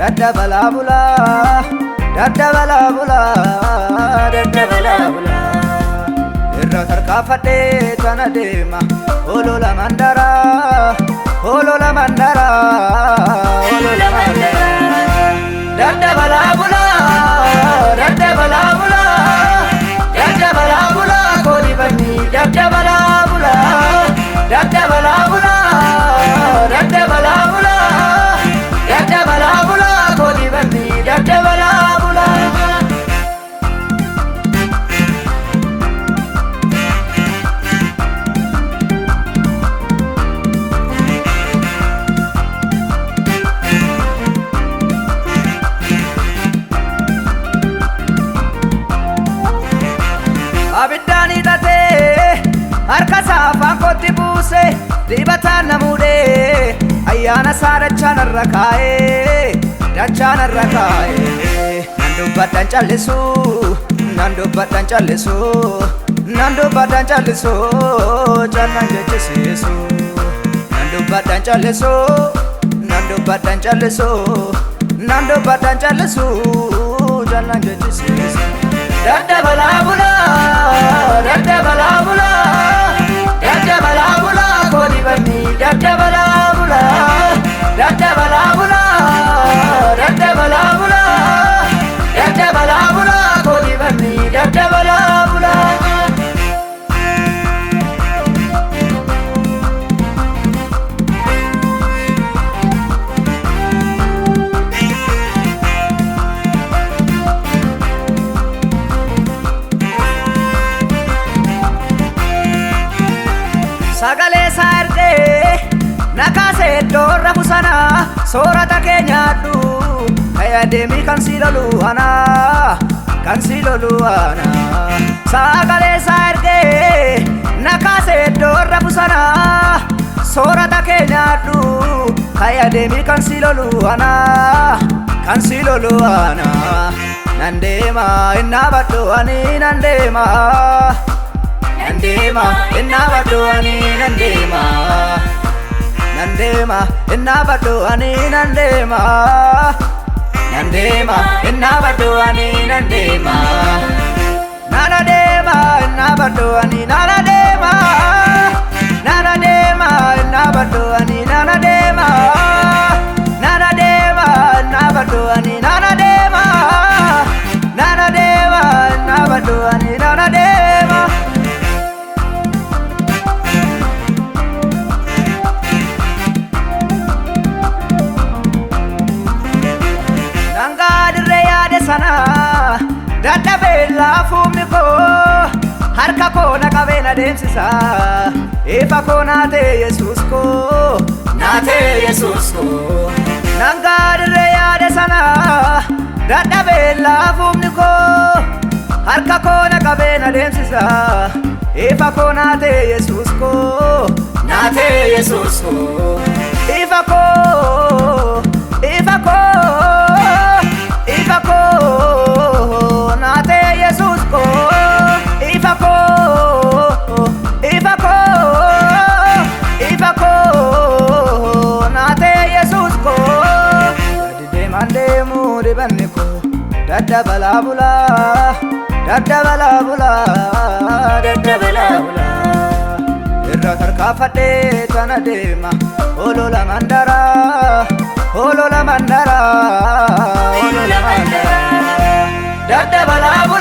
dadda balabula, dadda balabula, dadda balabula. Irra tarkaafadhe tana deema, olola mandara, olola mandara, olola mandara. Dadda balabula, dadda balabula, dadda balabula, kodi bani, dadda balabula, dadda balabula, dadda balabula, dadda balabula, kodi bani, dadda balabula. Abidani tate, harka saafaan kotti buuse, dibataan namuudhe, ayyaana isaa dachaan irra kaa'e. Nan dubbadhaan callisu, nan dubbadhaan callisu, nan dubbadhaan callisu, callaan jechisiisu. Nan dubbadhaan callisu, nan dubbadhaan callisu, nan dubbadhaan callisu, callaan jechisiisu. Dadda balabula, dadda balabula, dadda balabula, kodi bani, dadda balabula, dadda balabula, dadda balabula, dadda balabula, kodi bani, dadda balabula. Sagale sarde nakase dorra busana sorata kenyadu kaya demi kansilolu ana sagale sarde nakase dorra busana sorata kenyadu kaya demi kansilolu ana nandema inabadu ani nandema Nandema, inna baduani nandema, nandema, inna baduani nandema, nandema, inna baduani nandema, nanadema, inna baduani nanadema, nanadema, inna baduani nanadema, nanadema, inna baduani nanadema, nanadema, inna baduani nanadema. Sana dadda bella fumiko harka kona kabena demsisa efa kona te Jesus ko nangadre yade sana dadda bella fumiko harka kona kabena demsisa efa kona te Jesus ko efa ko Ifako, nate Jesus ko. Ifako, nate Jesus ko. Dadde mande muri baniko, dadda balabula, dadda balabula, dadda balabula. Irra tarkaafadhe tana deema, olola mandara, olola mandara, olola mandara. Dadda balabula.